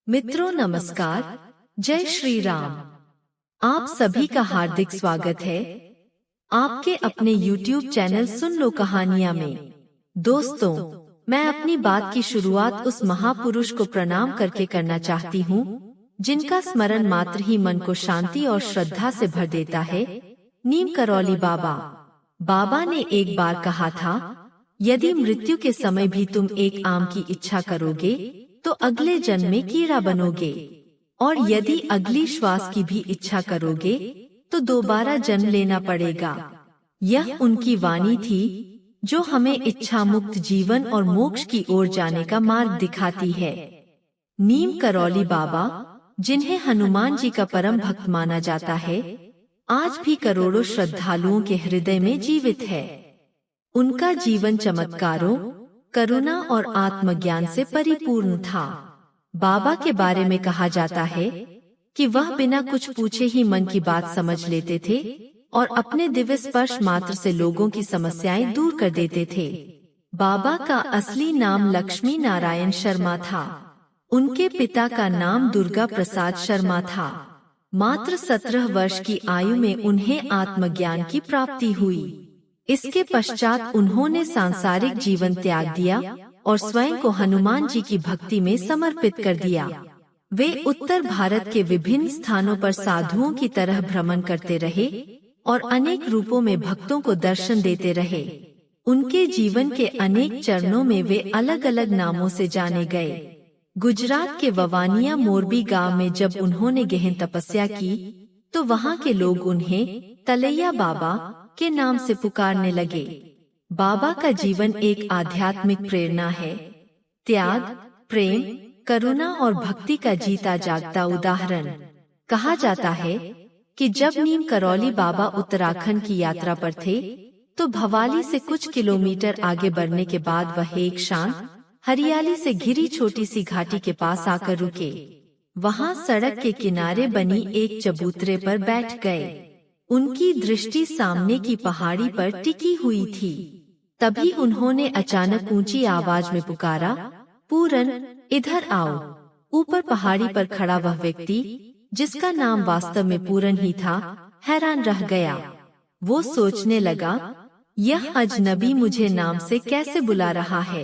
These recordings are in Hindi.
मित्रों नमस्कार, जय श्री राम। आप सभी का हार्दिक स्वागत है आपके अपने YouTube चैनल सुन लो कहानियां में। दोस्तों, मैं अपनी बात की शुरुआत उस महापुरुष को प्रणाम करके करना चाहती हूँ, जिनका स्मरण मात्र ही मन को शांति और श्रद्धा से भर देता है। नीम करौली बाबा। बाबा ने एक बार कहा था, यदि मृत्यु के समय भी तुम एक आम की इच्छा करोगे तो अगले जन्म में कीड़ा बनोगे, और यदि अगली श्वास की भी इच्छा करोगे तो दोबारा जन्म लेना पड़ेगा। यह उनकी वाणी थी जो हमें इच्छा मुक्त जीवन और मोक्ष की ओर जाने का मार्ग दिखाती है। नीम करौली बाबा, जिन्हें हनुमान जी का परम भक्त माना जाता है, आज भी करोड़ों श्रद्धालुओं के हृदय में जीवित है। उनका जीवन चमत्कारों, करुणा और आत्मज्ञान से परिपूर्ण था। बाबा के बारे में कहा जाता है कि वह बिना कुछ पूछे ही मन की बात समझ लेते थे और अपने दिव्य स्पर्श मात्र से लोगों की समस्याएं दूर कर देते थे। बाबा का असली नाम लक्ष्मी नारायण शर्मा था। उनके पिता का नाम दुर्गा प्रसाद शर्मा था। मात्र 17 वर्ष की आयु में उन्हें आत्मज्ञान की प्राप्ति हुई। इसके पश्चात उन्होंने सांसारिक जीवन त्याग दिया और स्वयं को हनुमान जी की भक्ति में समर्पित कर दिया। वे उत्तर भारत के विभिन्न स्थानों पर साधुओं की तरह भ्रमण करते रहे और अनेक रूपों में भक्तों को दर्शन देते रहे। उनके जीवन के अनेक चरणों में वे अलग अलग नामों से जाने गए। गुजरात के ववानिया मोरबी गांव में जब उन्होंने गहन तपस्या की तो वहां के लोग उन्हें तलैया बाबा के नाम से पुकारने लगे। बाबा का जीवन एक आध्यात्मिक प्रेरणा है। त्याग, प्रेम, करुणा और भक्ति का जीता जागता उदाहरण। कहा जाता है कि जब नीम करौली बाबा उत्तराखंड की यात्रा पर थे तो भवाली से कुछ किलोमीटर आगे बढ़ने के बाद वह एक शांत, हरियाली से घिरी छोटी सी घाटी के पास आकर रुके। वहां सड़क के किनारे बनी एक चबूतरे पर बैठ गए। उनकी दृष्टि सामने की पहाड़ी पर टिकी हुई थी। तभी उन्होंने अचानक ऊंची आवाज में पुकारा, पूरन, इधर आओ। ऊपर पहाड़ी पर खड़ा वह व्यक्ति, जिसका नाम वास्तव में पूरन ही था, हैरान रह गया। वो सोचने लगा, यह अजनबी मुझे नाम से कैसे बुला रहा है।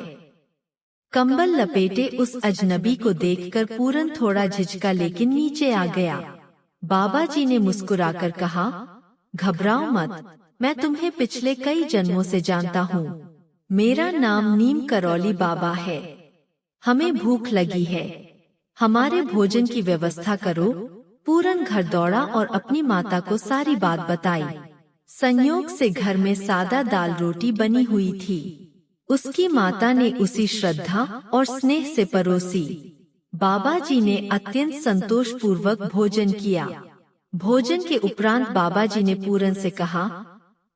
कंबल लपेटे उस अजनबी को देखकर पूरन थोड़ा झिझका लेकिन नीचे आ गया। बाबा जी ने मुस्कुराकर कहा, घबराओ मत, मैं तुम्हें पिछले कई जन्मों से जानता हूँ। मेरा नाम नीम करौली बाबा है। हमें भूख लगी है, हमारे भोजन की व्यवस्था करो। पूरन घर दौड़ा और अपनी माता को सारी बात बताई। संयोग से घर में सादा दाल रोटी बनी हुई थी। उसकी माता ने उसी श्रद्धा और स्नेह से परोसी। बाबा जी ने अत्यंत संतोष पूर्वक भोजन किया। भोजन के उपरांत बाबा जी ने पूरन से कहा,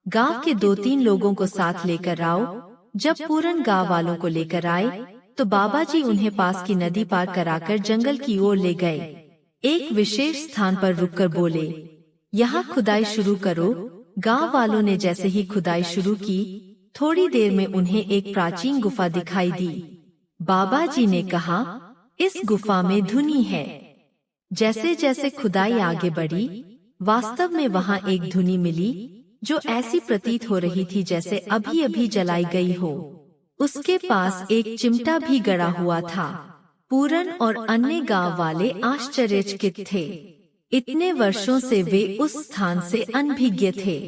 गांव के 2-3 लोगों को साथ लेकर आओ। जब पूरन गांव वालों को लेकर आए तो बाबा जी उन्हें पास की नदी पार कराकर जंगल की ओर ले गए। एक विशेष स्थान पर रुककर बोले, यहाँ खुदाई शुरू करो। गांव वालों ने जैसे ही खुदाई शुरू की, थोड़ी देर में उन्हें एक प्राचीन गुफा दिखाई दी। बाबा जी ने कहा, इस गुफा में धुनी है। जैसे जैसे खुदाई आगे बढ़ी, वास्तव में वहाँ एक धुनी मिली जो ऐसी प्रतीत हो रही थी जैसे अभी अभी जलाई गई हो। उसके पास एक चिमटा भी गड़ा हुआ था। पूरन और अन्य गांव वाले आश्चर्यचकित थे। इतने वर्षों से वे उस स्थान से अनभिज्ञ थे।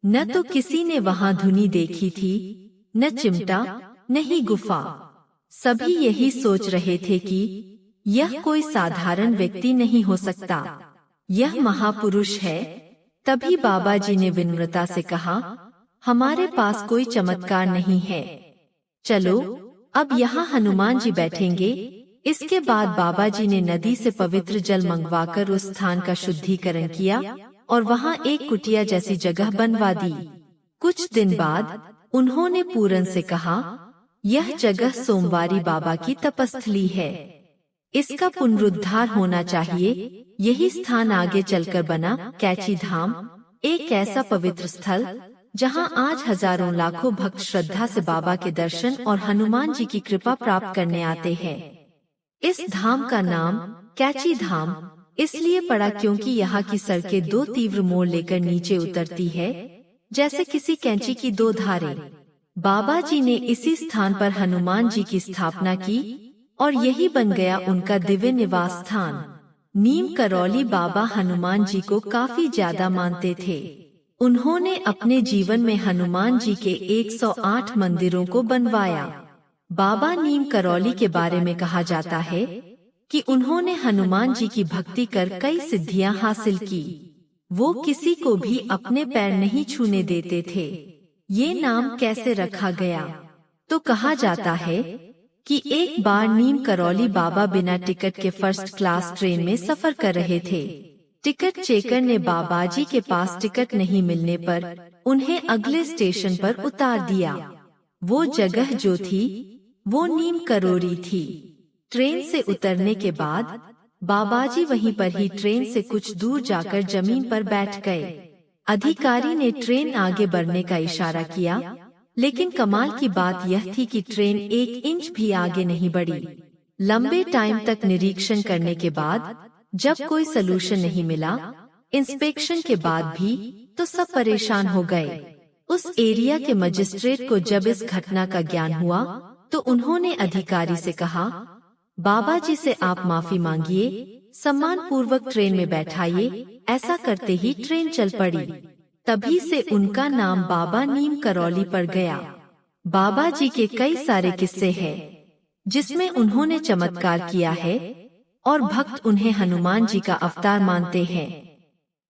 न तो किसी ने वहाँ धुनी देखी थी, न चिमटा, न ही गुफा। सभी यही सोच रहे थे कि यह कोई साधारण व्यक्ति नहीं हो सकता, यह महापुरुष है। तभी बाबा जी ने विनम्रता से कहा, हमारे पास कोई चमत्कार नहीं है, चलो अब यहाँ हनुमान जी बैठेंगे। इसके बाद बाबा जी ने नदी से पवित्र जल मंगवाकर उस स्थान का शुद्धिकरण किया और वहाँ एक कुटिया जैसी जगह बनवा दी। कुछ दिन बाद उन्होंने पूरन से कहा, यह जगह सोमवारी बाबा की तपस्थली है, इसका पुनरुद्धार होना चाहिए। यही स्थान आगे चलकर बना कैची धाम, एक ऐसा पवित्र स्थल जहां आज हजारों लाखों भक्त श्रद्धा से बाबा के दर्शन और हनुमान जी की कृपा प्राप्त करने आते हैं। इस धाम का नाम कैची धाम इसलिए पड़ा क्योंकि यहाँ की सड़कें दो तीव्र मोड़ लेकर नीचे उतरती है, जैसे किसी कैंची की दो धारें। बाबा जी ने इसी स्थान पर हनुमान जी की स्थापना की और यही बन गया उनका दिव्य निवास स्थान। नीम करौली बाबा हनुमान जी को काफी ज्यादा मानते थे। उन्होंने अपने जीवन में हनुमान जी के 108 मंदिरों को बनवाया। बाबा नीम करौली के बारे में कहा जाता है कि उन्होंने हनुमान जी की भक्ति कर कई सिद्धियां हासिल की। वो किसी को भी अपने पैर नहीं छूने देते थे। ये नाम कैसे रखा गया? तो कहा जाता है कि एक बार नीम करौली बाबा बिना टिकट के फर्स्ट क्लास ट्रेन में सफर कर रहे थे। टिकट चेकर ने बाबा जी के पास टिकट नहीं मिलने पर उन्हें अगले स्टेशन पर उतार दिया। वो जगह जो थी वो नीम करौली थी। ट्रेन से उतरने के बाद बाबाजी वहीं पर ही ट्रेन से कुछ दूर जाकर जमीन पर बैठ गए। अधिकारी ने ट्रेन आगे बढ़ने का इशारा किया, लेकिन कमाल की बात यह थी कि ट्रेन 1 इंच भी आगे नहीं बढ़ी। लंबे टाइम तक निरीक्षण करने के बाद जब कोई सलूशन नहीं मिला, इंस्पेक्शन के बाद भी, तो सब परेशान हो गए। उस एरिया के मजिस्ट्रेट को जब इस घटना का ज्ञान हुआ तो उन्होंने अधिकारी से कहा, बाबा जी से आप माफी मांगिए, सम्मान पूर्वक ट्रेन में बैठाइए। ऐसा करते ही ट्रेन चल पड़ी। तभी से उनका नाम बाबा नीम करौली पड़ गया। बाबा जी के कई सारे किस्से हैं, जिसमें उन्होंने चमत्कार किया है और भक्त उन्हें हनुमान जी का अवतार मानते हैं।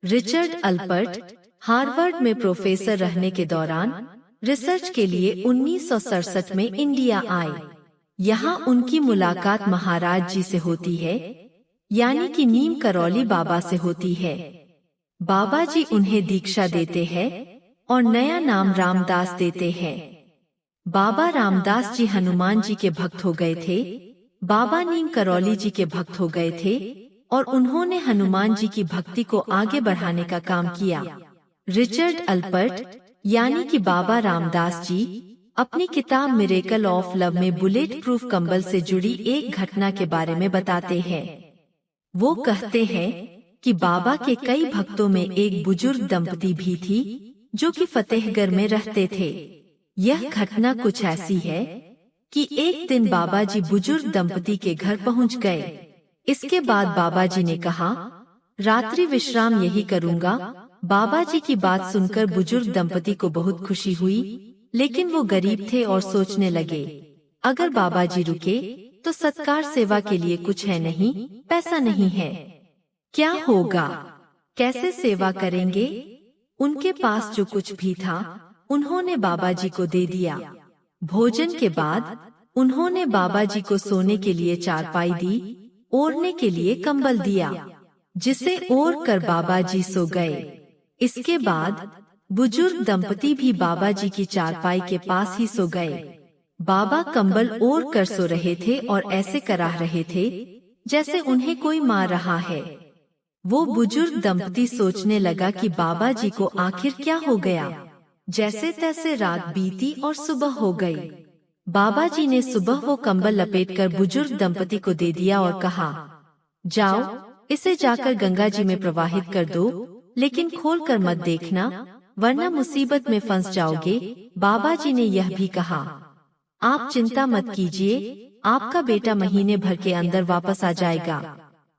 रिचर्ड अल्पर्ट हार्वर्ड में प्रोफेसर रहने के दौरान रिसर्च के लिए 1967 में इंडिया आए। यहाँ उनकी मुलाकात महाराज जी से होती है, यानी कि नीम करौली बाबा से होती है। बाबा जी उन्हें दीक्षा देते हैं और नया नाम रामदास देते हैं। बाबा रामदास जी हनुमान जी के भक्त हो गए थे। बाबा नीम करौली जी के भक्त हो गए थे और उन्होंने हनुमान जी की भक्ति को आगे बढ़ाने का काम किया। रिचर्ड अल्पर्ट यानी कि बाबा रामदास जी अपनी किताब मिरेकल ऑफ लव में बुलेट प्रूफ कंबल से जुड़ी एक घटना के बारे में बताते हैं। वो कहते हैं कि बाबा के कई भक्तों में एक बुजुर्ग दंपति भी थी जो कि फतेहगढ़ में रहते थे। यह घटना कुछ ऐसी है कि एक दिन बाबा जी बुजुर्ग दंपति के घर पहुंच गए। इसके बाद बाबा जी ने कहा, रात्रि विश्राम यही करूंगा। बाबा जी की बात सुनकर बुजुर्ग दंपति को बहुत खुशी हुई, लेकिन वो गरीब थे और सोचने लगे, अगर बाबा जी रुके तो सत्कार सेवा के लिए कुछ है नहीं, पैसा नहीं है, क्या होगा, कैसे सेवा करेंगे? उनके पास जो कुछ भी था उन्होंने बाबा जी को दे दिया। भोजन के बाद उन्होंने बाबा जी को सोने के लिए चारपाई दी, ओढ़ने के लिए कंबल दिया, जिसे ओढ़ कर बाबा जी सो गए। इसके बाद बुजुर्ग दंपति भी बाबा जी की चारपाई के पास ही सो गए। बाबा कंबल ओढ़ कर सो रहे थे और ऐसे कराह रहे थे जैसे उन्हें कोई मार रहा है। वो बुजुर्ग दंपति सोचने लगा कि बाबा जी को आखिर क्या हो गया। जैसे तैसे रात बीती और सुबह हो गई। बाबा जी ने सुबह वो कंबल लपेटकर बुजुर्ग दंपति को दे दिया और कहा, जाओ इसे जाकर गंगा जी में प्रवाहित कर दो, लेकिन खोल कर मत देखना, वरना मुसीबत में फंस जाओगे। बाबा जी ने यह भी कहा, आप चिंता मत कीजिए, आपका बेटा महीने भर के अंदर वापस आ जाएगा।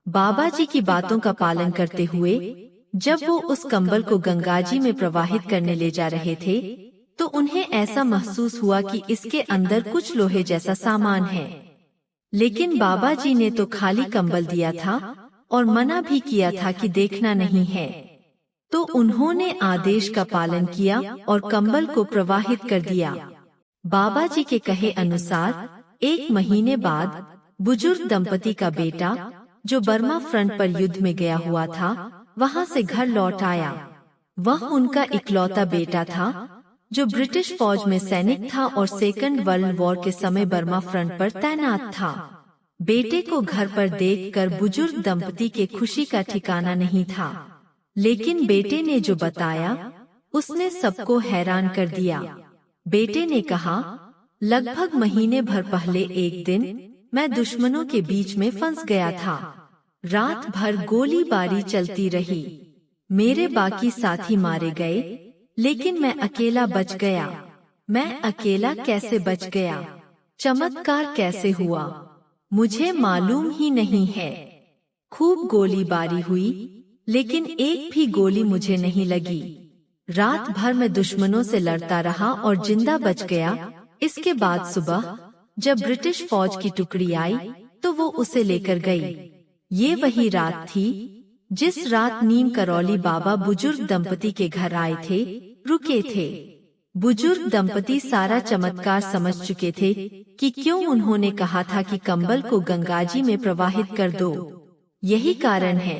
बाबा जी की बातों का पालन करते हुए जब वो उस कंबल को गंगा जी में प्रवाहित करने ले जा रहे थे, तो उन्हें ऐसा महसूस हुआ कि इसके अंदर कुछ लोहे जैसा सामान है। लेकिन बाबा जी ने तो खाली कंबल दिया था और मना भी किया था कि देखना नहीं है। तो उन्होंने आदेश का पालन किया और कंबल को प्रवाहित कर दिया। बाबा जी के कहे अनुसार 1 महीने बाद बुजुर्ग दंपति का बेटा, जो बर्मा फ्रंट पर युद्ध में गया हुआ था, वहां से घर लौट आया। वह उनका इकलौता बेटा था जो ब्रिटिश फौज में सैनिक था और सेकंड वर्ल्ड वॉर के समय बर्मा फ्रंट पर तैनात था। बेटे को घर पर देखकर बुजुर्ग दंपति के खुशी का ठिकाना नहीं था, लेकिन बेटे ने जो बताया उसने सबको हैरान कर दिया। बेटे ने कहा, लगभग महीने भर पहले एक दिन मैं दुश्मनों के बीच में फंस गया था। रात भर गोलीबारी चलती रही। मेरे बाकी साथी मारे गए, लेकिन मैं अकेला बच गया। मैं अकेला कैसे बच गया? चमत्कार कैसे हुआ? मुझे मालूम ही नहीं है। खूब गोलीबारी हुई, लेकिन एक भी गोली मुझे नहीं लगी। रात भर मैं दुश्मनों से लड़ता रहा और जिंदा बच गया। इसके बाद सुबह जब ब्रिटिश फौज की टुकड़ी आई तो वो उसे लेकर गई। ये वही रात थी जिस रात नीम करौली बाबा बुजुर्ग दंपति के घर आए थे, रुके थे। बुजुर्ग दंपति सारा चमत्कार समझ चुके थे कि क्यों उन्होंने कहा था कि कंबल को गंगाजी में प्रवाहित कर दो। यही कारण है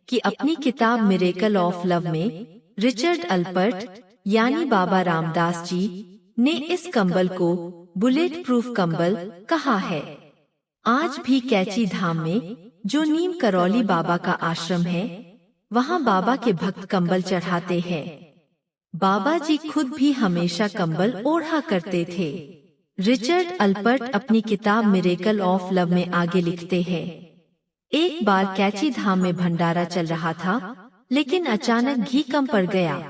कि अपनी किताब मिरेकल ऑफ लव में रिचर्ड अल्पर्ट यानी बाबा रामदास जी ने इस कंबल को बुलेट प्रूफ कंबल कहा है। आज भी कैची धाम में, जो नीम करौली बाबा का आश्रम है, वहाँ बाबा के भक्त कंबल चढ़ाते हैं। बाबा जी खुद भी हमेशा कंबल ओढ़ा करते थे। रिचर्ड अल्पर्ट अपनी किताब मिरेकल ऑफ लव में आगे लिखते हैं, एक बार कैची धाम में भंडारा चल रहा था, लेकिन अचानक घी कम पड़ गया।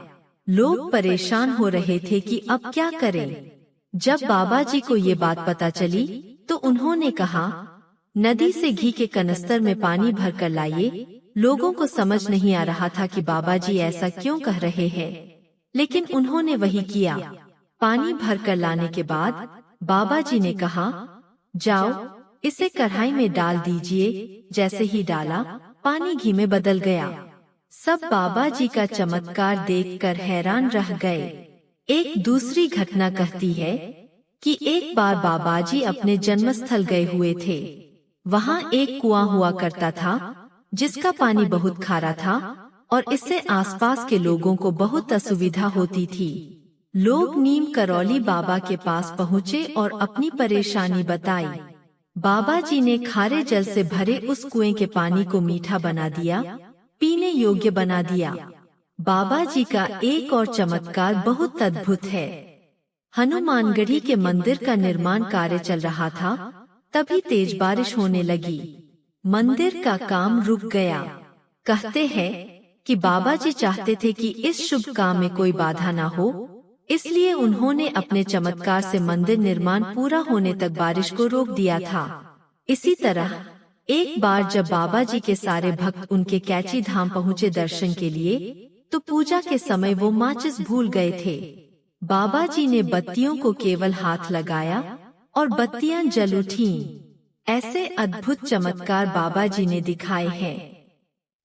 लोग परेशान हो रहे थे कि अब क्या करें। जब बाबा जी को ये बात पता चली तो उन्होंने कहा, नदी से घी के कनस्तर में पानी भर कर लाइए। लोगों को समझ नहीं आ रहा था कि बाबा जी ऐसा क्यों कह रहे हैं, लेकिन उन्होंने वही किया। पानी भर कर लाने के बाद बाबा जी ने कहा, जाओ इसे कढ़ाई में डाल दीजिए। जैसे ही डाला, पानी घी में बदल गया। सब बाबा जी का चमत्कार देखकर हैरान रह गए। एक दूसरी घटना कहती है कि एक बार बाबा जी अपने जन्मस्थल गए हुए थे। वहाँ एक कुआं हुआ करता था जिसका पानी बहुत खारा था और इससे आसपास के लोगों को बहुत असुविधा होती थी। लोग नीम करौली बाबा के पास पहुँचे और अपनी परेशानी बताई। बाबा जी ने खारे जल से भरे उस कुएं के पानी को मीठा बना दिया, पीने योग्य बना दिया। बाबा जी का एक और चमत्कार बहुत अद्भुत है। हनुमानगढ़ी के मंदिर का निर्माण कार्य चल रहा था, तभी तेज बारिश होने लगी। मंदिर का काम रुक गया। कहते हैं कि बाबा जी चाहते थे कि इस शुभ काम में कोई बाधा न हो, इसलिए उन्होंने अपने चमत्कार से मंदिर निर्माण पूरा होने तक बारिश को रोक दिया था। इसी तरह एक बार जब बाबा जी के सारे भक्त उनके कैची धाम पहुँचे दर्शन के लिए, तो पूजा के समय वो माचिस भूल गए थे। बाबा जी ने बत्तियों को केवल हाथ लगाया और बत्तियां जल उठीं। ऐसे अद्भुत चमत्कार बाबा जी ने दिखाए हैं।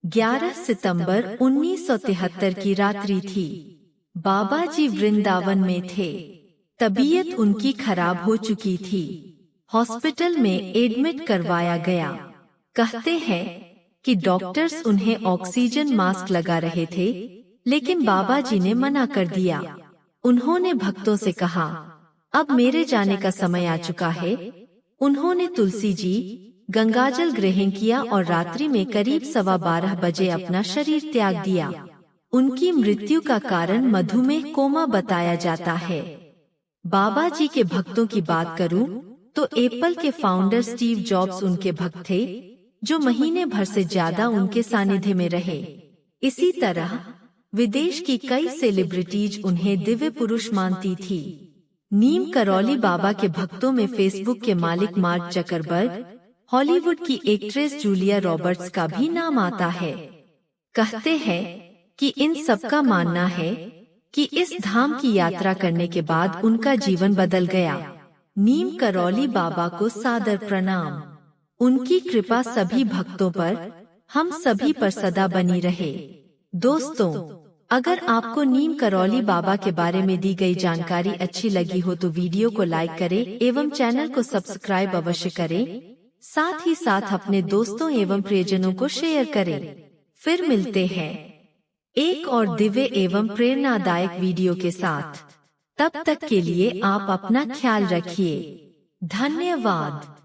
11 सितंबर 1973 की रात्रि थी। बाबा जी वृंदावन में थे। तबीयत उनकी खराब हो चुकी थी। हॉस्पिटल में एडमिट करवाया गया। कहते हैं कि डॉक्टर्स उन्हें ऑक्सीजन मास्क लगा रहे थे, लेकिन बाबा जी ने मना कर दिया। उन्होंने भक्तों से कहा, अब मेरे जाने का समय आ चुका है। उन्होंने तुलसी जी, गंगाजल ग्रहण किया और रात्रि में करीब 12:15 बजे अपना शरीर त्याग दिया। उनकी मृत्यु का कारण मधुमेह कोमा बताया जाता है। बाबा जी के भक्तों की बात करूं तो एप्पल के फाउंडर स्टीव जॉब्स उनके भक्त थे, जो महीने भर से ज्यादा उनके सानिध्य में रहे। इसी तरह विदेश की कई सेलिब्रिटीज उन्हें दिव्य पुरुष मानती थी। नीम करौली बाबा के भक्तों में फेसबुक के मालिक मार्क जकरबर्ग, हॉलीवुड की एक्ट्रेस जूलिया रॉबर्ट्स का भी नाम आता है। कहते हैं कि इन सबका मानना है कि इस धाम की यात्रा करने के बाद उनका जीवन बदल गया। नीम करौली बाबा को सादर प्रणाम। उनकी कृपा सभी भक्तों पर, हम सभी पर सदा बनी रहे। दोस्तों, अगर आपको नीम करौली बाबा के बारे में दी गई जानकारी अच्छी लगी हो तो वीडियो को लाइक करें एवं चैनल को सब्सक्राइब अवश्य करें। साथ ही साथ अपने दोस्तों एवं प्रियजनों को शेयर करें। फिर मिलते हैं एक और दिव्य एवं प्रेरणादायक वीडियो के साथ। तब तक के लिए आप अपना ख्याल रखिए। धन्यवाद।